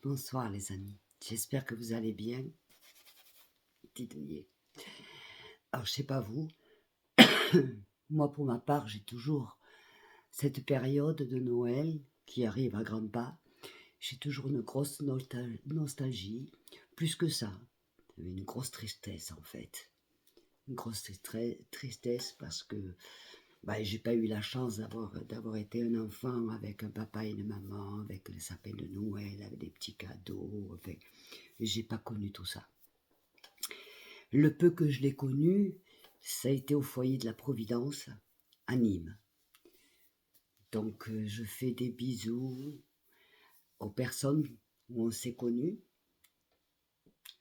Bonsoir les amis, j'espère que vous allez bien. Petit douillet. Alors je sais pas vous, moi pour ma part j'ai toujours cette période de Noël qui arrive à grands pas. J'ai toujours une grosse nostalgie, plus que ça, une grosse tristesse en fait. Une grosse tristesse parce que j'ai pas eu la chance d'avoir été un enfant avec un papa et une maman, avec le sapin de Noël, avec des petits cadeaux. Enfin, j'ai pas connu tout ça. Le peu que je l'ai connu, ça a été au foyer de la Providence à Nîmes. Donc je fais des bisous aux personnes où on s'est connus,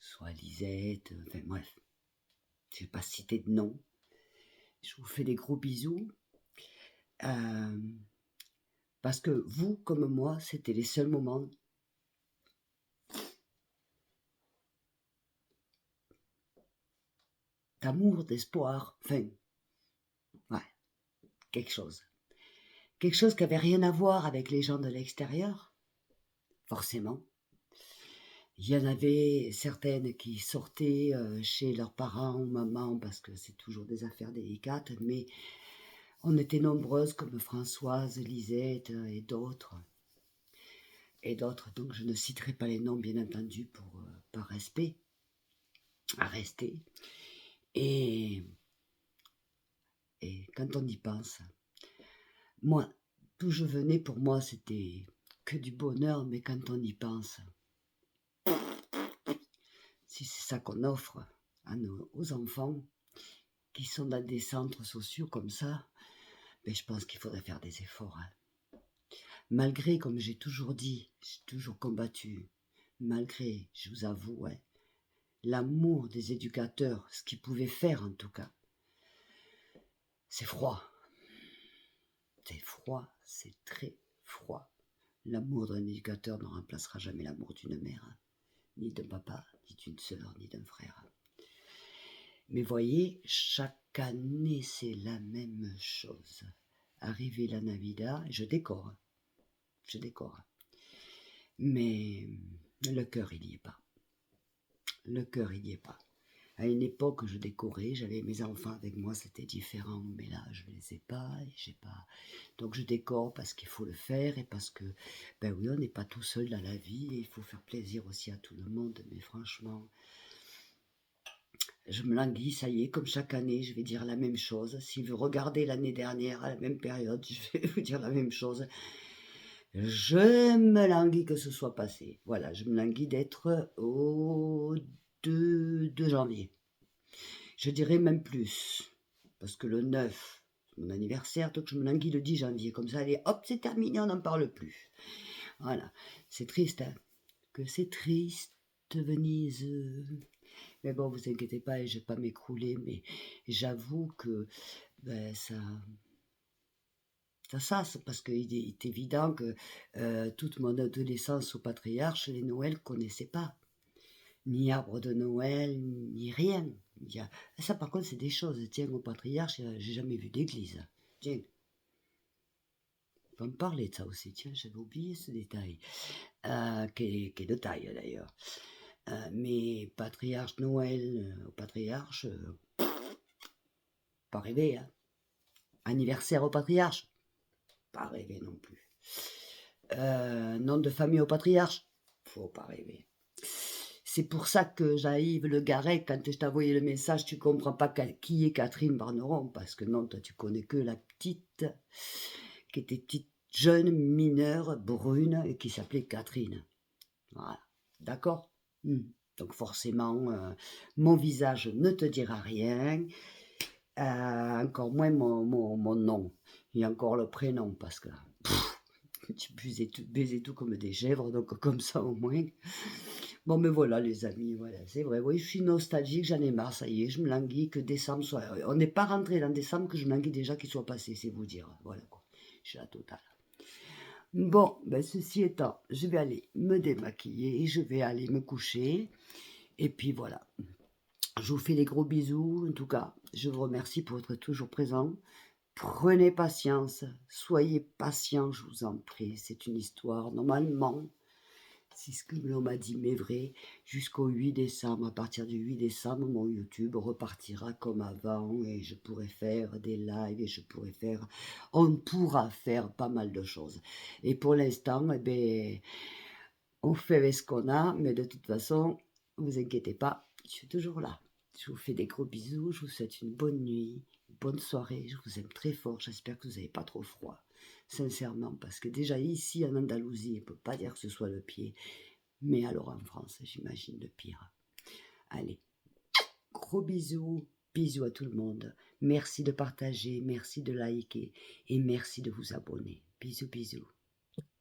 soit Lisette, enfin bref, je ne vais pas citer de nom. Je vous fais des gros bisous. Parce que vous, comme moi, c'était les seuls moments d'amour, d'espoir, enfin, ouais, quelque chose. Quelque chose qui n'avait rien à voir avec les gens de l'extérieur, forcément. Il y en avait certaines qui sortaient chez leurs parents ou maman parce que c'est toujours des affaires délicates, mais on était nombreuses comme Françoise, Lisette et d'autres. Et d'autres, donc je ne citerai pas les noms bien entendu par respect à rester. Et quand on y pense, moi, d'où je venais pour moi c'était que du bonheur, mais quand on y pense, si c'est ça qu'on offre aux enfants, qui sont dans des centres sociaux comme ça, je pense qu'il faudrait faire des efforts. Hein. Malgré, comme j'ai toujours dit, j'ai toujours combattu, malgré, je vous avoue, l'amour des éducateurs, ce qu'ils pouvaient faire en tout cas, c'est froid. C'est froid, c'est très froid. L'amour d'un éducateur ne remplacera jamais l'amour d'une mère, hein, ni d'un papa, ni d'une sœur, ni d'un frère. Mais voyez, chaque année, c'est la même chose. Arrivé la Navidad, je décore. Mais le cœur, il n'y est pas. Le cœur, il n'y est pas. À une époque, je décorais, j'avais mes enfants avec moi, c'était différent, mais là, je ne les ai pas, j'ai pas. Donc je décore parce qu'il faut le faire et parce que, oui, on n'est pas tout seul dans la vie et il faut faire plaisir aussi à tout le monde, mais franchement, je me languis, ça y est, comme chaque année, je vais dire la même chose. Si vous regardez l'année dernière à la même période, je vais vous dire la même chose. Je me languis que ce soit passé. Voilà, je me languis d'être au 2 janvier. Je dirais même plus, parce que le 9, c'est mon anniversaire, donc je me languis le 10 janvier. Comme ça, allez, hop, c'est terminé, on n'en parle plus. Voilà, c'est triste, hein, que c'est triste, Venise. Mais bon, vous inquiétez pas, je ne vais pas m'écrouler, mais j'avoue que ça, c'est parce qu'il est évident que toute mon adolescence au patriarche, les Noëls ne connaissaient pas. Ni arbre de Noël, ni rien. Ça, par contre, c'est des choses. Tiens, au patriarche, j'ai jamais vu d'église. Tiens, on va me parler de ça aussi. Tiens, j'avais oublié ce détail, qui est de taille d'ailleurs. Mais patriarche Noël, au patriarche, pas rêver. Hein. Anniversaire au patriarche, pas rêver non plus. Nom de famille au patriarche, faut pas rêver. C'est pour ça que Jean-Yves Le Garret, quand je t'ai envoyé le message, tu comprends pas qui est Catherine Barneron, parce que non, toi tu connais que la petite, qui était petite, jeune, mineure, brune, et qui s'appelait Catherine. Voilà, d'accord. Donc forcément, mon visage ne te dira rien, encore moins mon nom, et encore le prénom, parce que tu baisais tout comme des chèvres, donc comme ça au moins. Bon, mais voilà, les amis, voilà, c'est vrai. Oui, je suis nostalgique, j'en ai marre, ça y est, je me languis que décembre soit. On n'est pas rentré dans décembre que je me languis déjà qu'il soit passé, c'est vous dire. Voilà quoi, je suis à totale. Bon, ceci étant, je vais aller me démaquiller, je vais aller me coucher, et puis voilà. Je vous fais des gros bisous, en tout cas, je vous remercie pour être toujours présent. Prenez patience, soyez patient, je vous en prie, c'est une histoire, normalement. C'est ce que l'on m'a dit, mais vrai, jusqu'au 8 décembre. À partir du 8 décembre, mon YouTube repartira comme avant et je pourrai faire des lives et on pourra faire pas mal de choses. Et pour l'instant, eh ben, on fait avec ce qu'on a, mais de toute façon, vous inquiétez pas, je suis toujours là. Je vous fais des gros bisous, je vous souhaite une bonne nuit, une bonne soirée, je vous aime très fort, j'espère que vous n'avez pas trop froid, sincèrement, parce que déjà ici en Andalousie, on ne peut pas dire que ce soit le pied, mais alors en France, j'imagine le pire. Allez, gros bisous, bisous à tout le monde, merci de partager, merci de liker et merci de vous abonner. Bisous, bisous.